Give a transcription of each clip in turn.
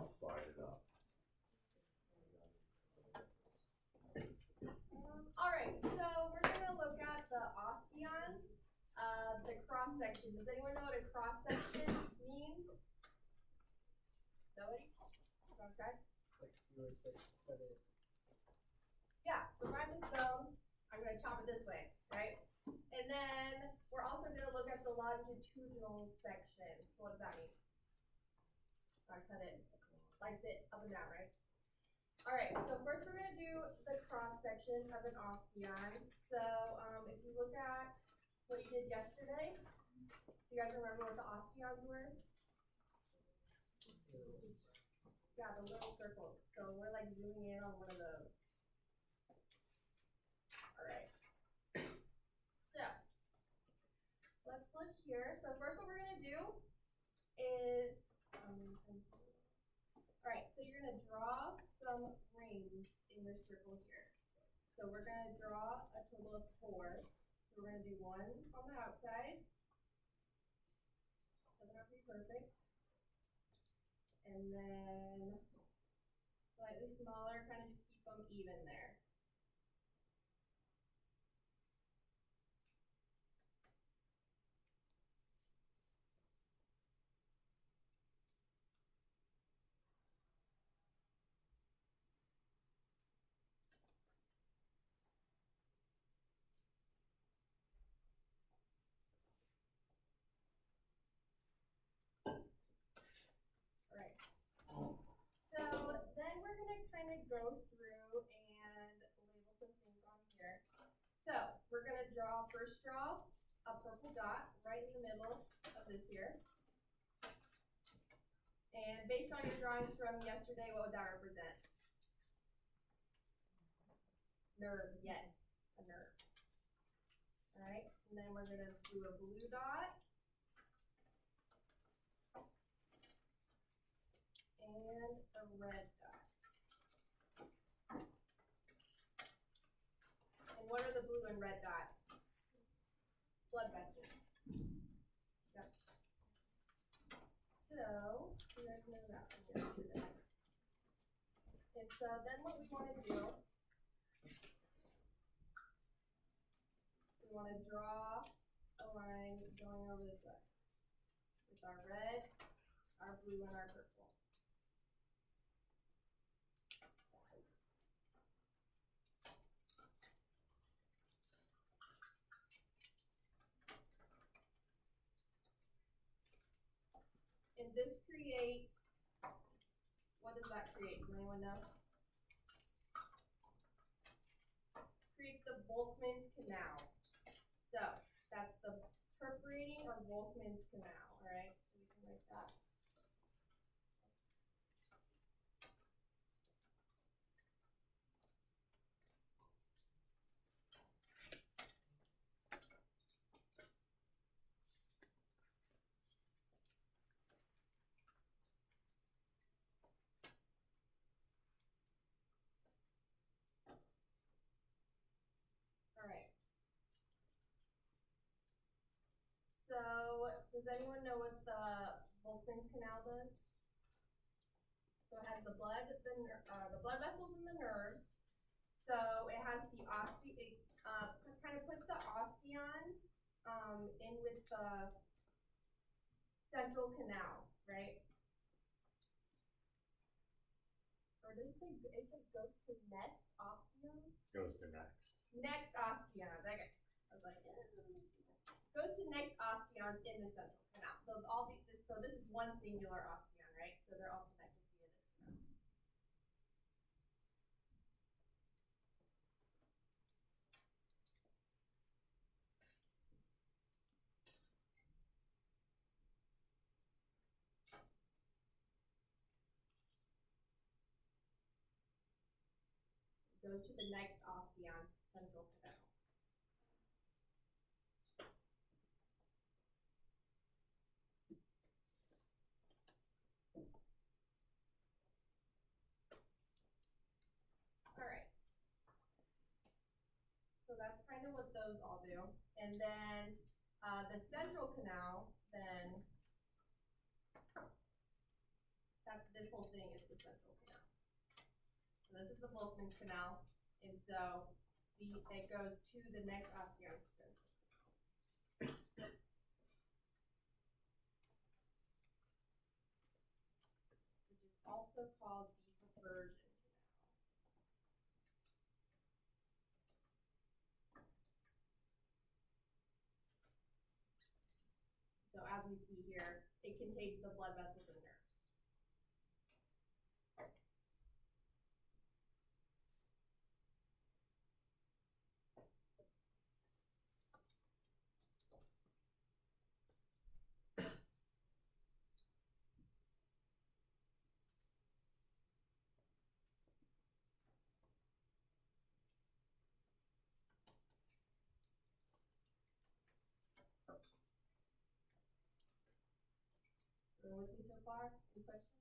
slide it up. All right, so we're going to look at the osteon, the cross section. Does anyone know what a cross section means? Nobody? Okay. Like you were saying, cut it. Yeah, so if I have this bone, I'm going to chop it this way, right? And then we're also going to look at the longitudinal section. So what does that mean? So I cut it, slice it up and down, right? All right, so first we're going to do the cross section of an osteon. So if you look at what you did yesterday, do you guys remember what the osteons were? Yeah, the little circles. So we're like zooming in on one of those. All right. So let's look here. So first what we're going to do is, all right, so you're going to draw some rings in your circle here. So we're going to draw a total of 4. So we're going to do 1 on the outside. Doesn't have to be perfect. And then slightly smaller, kind of just keep them even there. Right. So then we're going to kind of go through and label some things on here. So we're going to first draw a purple dot right in the middle of this here. And based on your drawings from yesterday, what would that represent? Nerve, yes, a nerve. All right, and then we're going to do a blue dot. And a red dot. And what are the blue and red dots? Blood vessels. Yep. So, you guys know that from yesterday. And so then what we want to do, we want to draw a line going over this way with our red, our blue, and our purple. And this creates, what does that create? Does anyone know? Creates the Volkmann's Canal. So that's the perforating or Volkmann's Canal, all right? So we can write that. All right. So, does anyone know what the Volkmann's Canal does? So it has the blood vessels and the nerves. So it has the kind of puts the osteons in with the central canal, right? Or did it say goes to next osteons? Goes to next. Next osteons. Okay. I was like, goes to next osteons in the central canal. So this is one singular osteon, right? So they're all connected via this canal. It goes to the next osteon's central canal. All right. So that's kind of what those all do. And then the central canal, then, that's this whole thing is the central canal. So this is the Volkmann's Canal, and so it goes to the next osteoid central canal. Which is also called the Perversion Canal. So as we see here, it contains the blood vessels and nerves. Going with me so far? Any questions?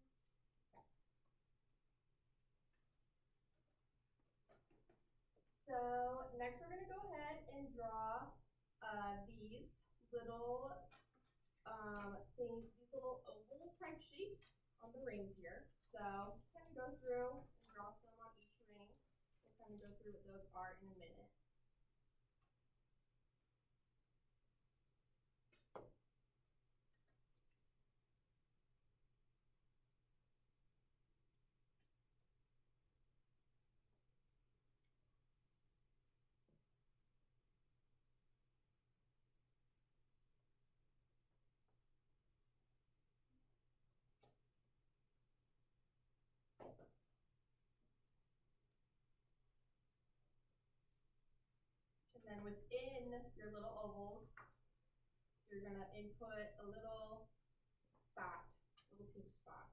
So next we're going to go ahead and draw these little things, these little oval type shapes on the rings here. So just kind of go through and draw some on each ring. We'll kind of go through what those are in a minute. And then within your little ovals, you're going to input a little spot, a little pink spot.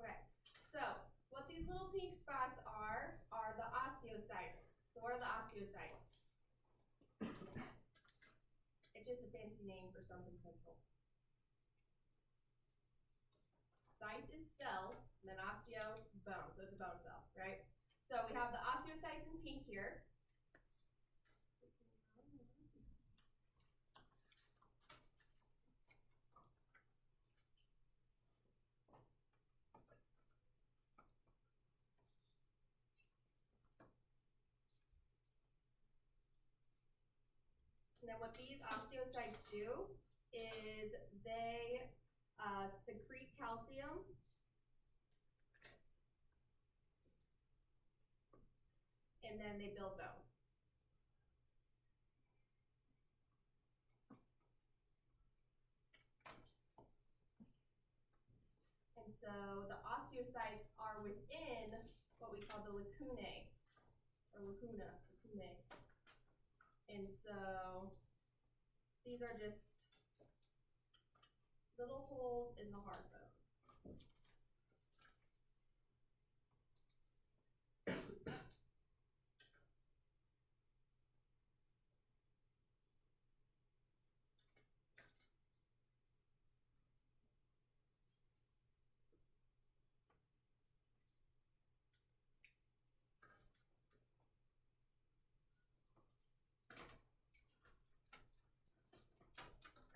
Okay, so what these little pink spots are the osteocytes. So what are the osteocytes? It's just a fancy name for something central. Cyte is cell, and then osteo, bone. So it's a bone cell, right? So we have the osteocytes in pink here. And then what these osteocytes do is they secrete calcium and then they build bone. And so the osteocytes are within what we call the lacunae, or lacunae. And so these are just little holes in the hard bone.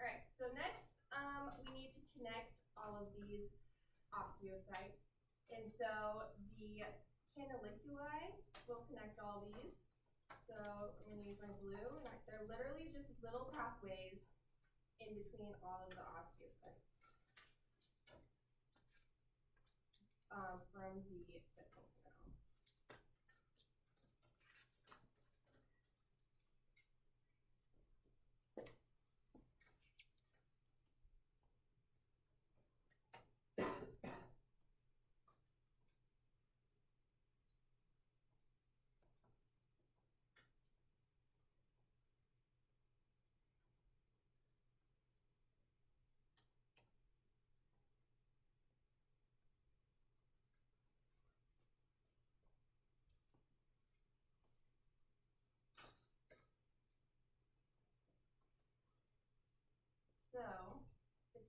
All right, so next we need to connect all of these osteocytes. And so the canaliculi will connect all these. So I'm going to use my blue. And they're literally just little pathways in between all of the osteocytes from the central canal.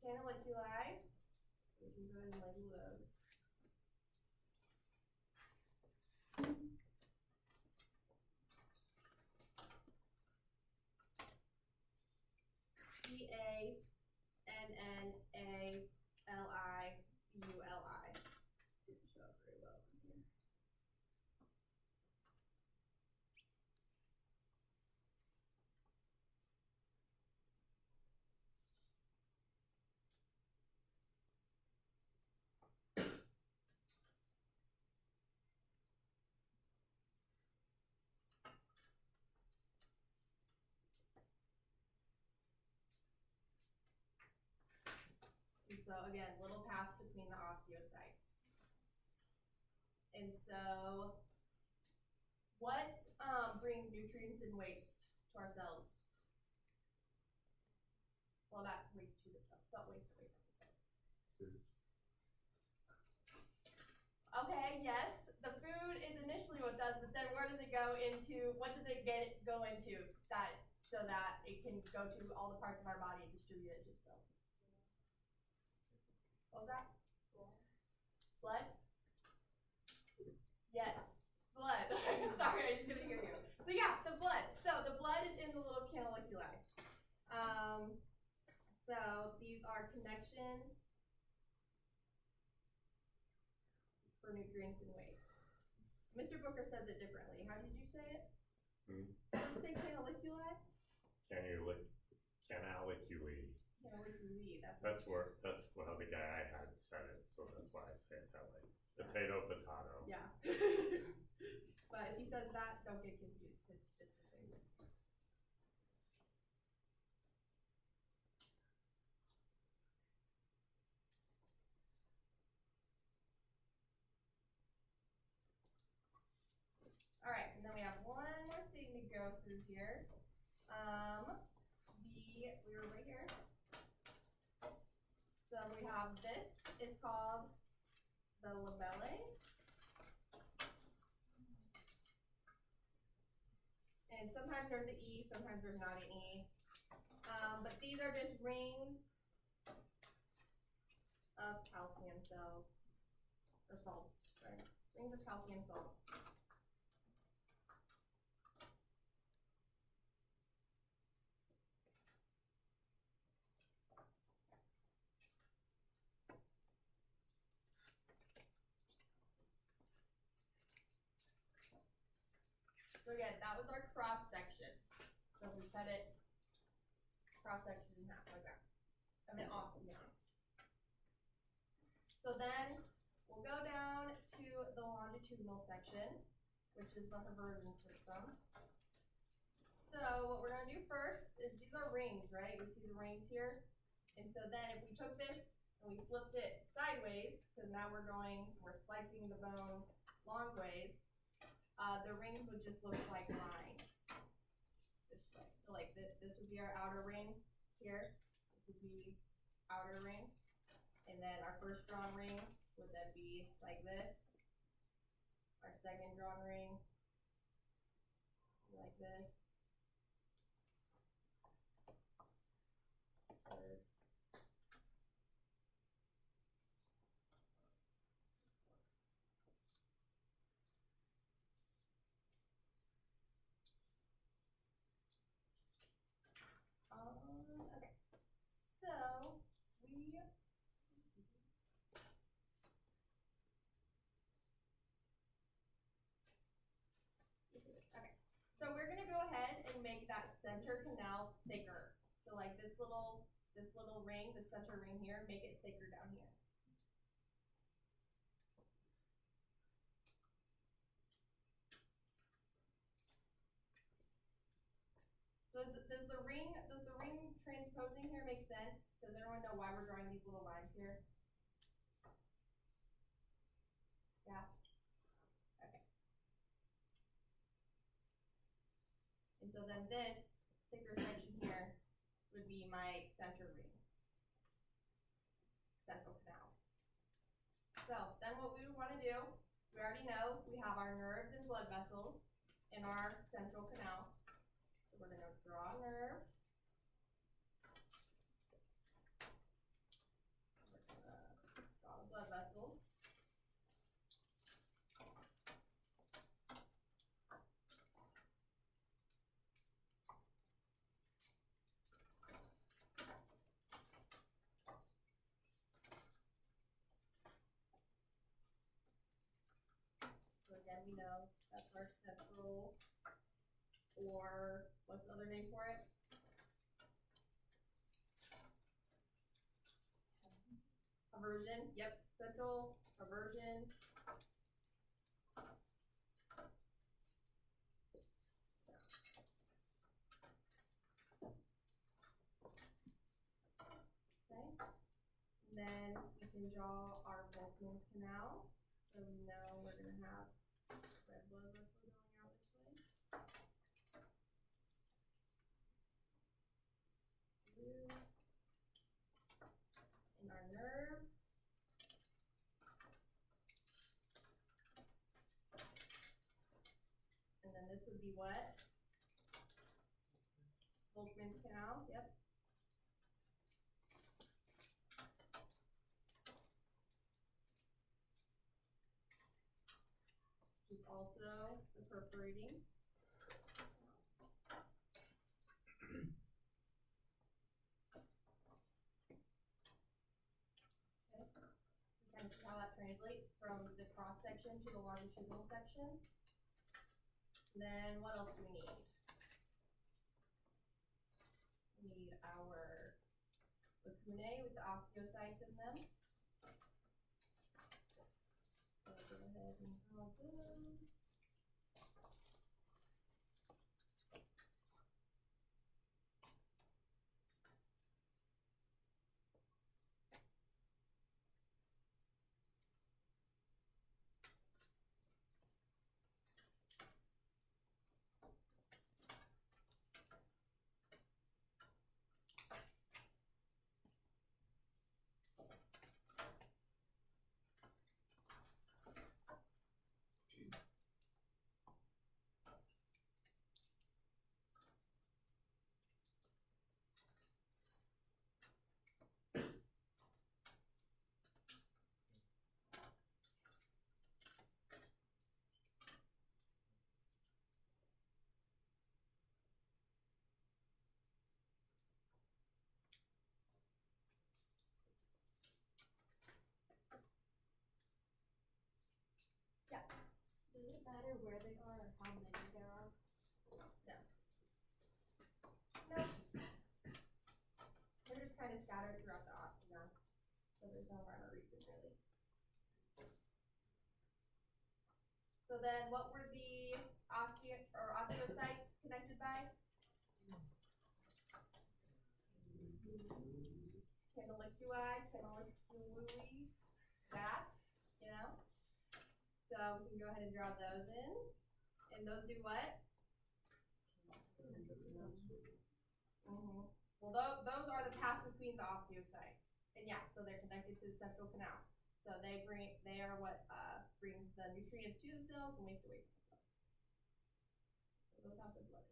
canaliculi. So we can go ahead and label those. CANNALICULI. Didn't show up very well here. And so again, little paths between the osteocytes. And so, what brings nutrients and waste to our cells? Well, not waste to the cells, but waste away from the cells. Okay, yes, the food is initially what does, but then where does it go into? What does it go into that so that it can go to all the parts of our body and distribute it to the cells? What was that? Blood? Yes, blood. Sorry, I just couldn't hear you. So yeah, the blood. So the blood is in the little canaliculi. So these are connections for nutrients and waste. Mr. Booker says it differently. How did you say it? Did you say canaliculi? Canaliculi. Canaliculi. That's how the guy I had said it, so that's why I say it that way. Potato. Yeah. But if he says that, don't get confused. It's just the same thing. All right, and then we have one more thing to go through here. We were right here. So we have this. It's called the labellae. And sometimes there's an E, sometimes there's not an E. But these are just rings of calcium cells, or salts, right? Rings of calcium salts. So again, that was our cross section. So we cut it cross section in half like that. I mean, awesome, yeah. So then we'll go down to the longitudinal section, which is the Haversian system. So what we're gonna do first is these are rings, right? We see the rings here. And so then if we took this and we flipped it sideways, because now we're slicing the bone long ways, the rings would just look like lines this way. So like this would be our outer ring here. This would be outer ring. And then our first drawn ring would then be like this. Our second drawn ring, like this. Third. Okay, so we're gonna go ahead and make that center canal thicker. So like this little ring, the center ring here, make it thicker down here. So does the ring transposing here make sense? Does everyone know why we're drawing these little lines here? Yeah? Okay. And so then this thicker section here would be my center ring. Central canal. So then what we would want to do, we already know we have our nerves and blood vessels in our central canal. So we're going to draw a nerve. we know, that's our central, or what's the other name for it? Aversion, yep, central, aversion. Okay, and then we can draw our Volkmann's canal, so we know we're gonna have red blood vessel going out this way. Blue. And our nerve. And then this would be what? Volkmann's canal, yep. Which is also the perforating. Okay. So kind of see how that translates from the cross section to the longitudinal section. And then what else do we need? We need our lacunae with the osteocytes in them. So go ahead and draw those. Does it matter where they are or how many there are? No. Nope. They're just kind of scattered throughout the osteon, so there's no rhyme or reason really. So then, what were the osteocytes connected by? Canaliculi, that, you know? So we can go ahead and draw those in. And those do what? Well, those are the path between the osteocytes. And yeah, so they're connected to the central canal. So they are what brings the nutrients to the cells and waste away from the cells. So those have the blood.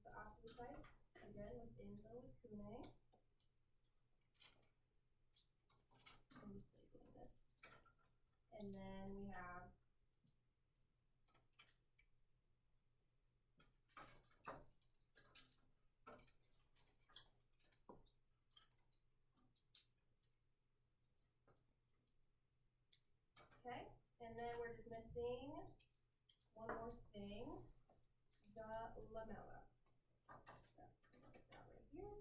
The osteocytes, again, within the lacunae. I'm just labeling this. And then we have okay, and then we're just missing one more thing, the lamella. So, put that right here.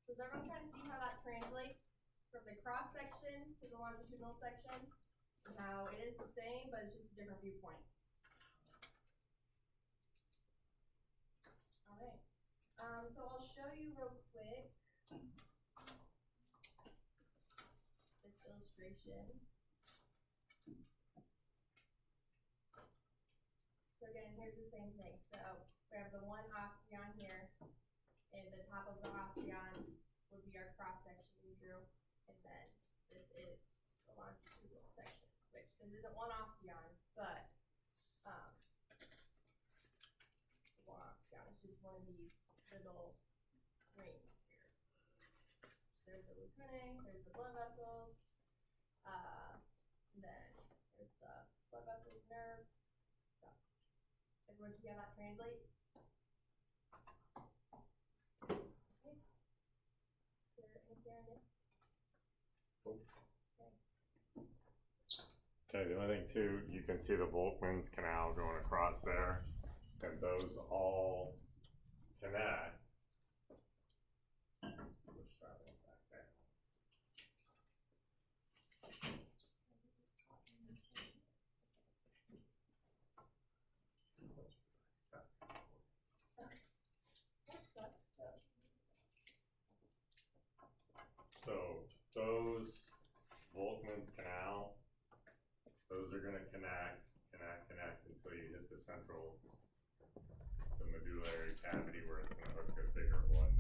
So is everyone trying to see how that translates from the cross section to the longitudinal section? And how it is the same, but it's just a different viewpoint. Alright, so I'll show you real quick this illustration. So again, here's the same thing. So we have the one osteon here, and the top of the osteon would be our cross section we drew, and then this is the longitudinal section, which this isn't one osteon, but one osteon is just one of these little rings here. There's the lucrinae, there's the blood vessels, and then there's the blood vessels, nerves. So everyone see how that translates? Okay. Is there anything I missed? Okay, the only thing too, you can see the Volkmann's canal going across there, and those all connect. Push that one back there. So those Volkmann's canal, those are gonna connect until you hit the central, the medullary cavity where it's gonna hook a bigger blood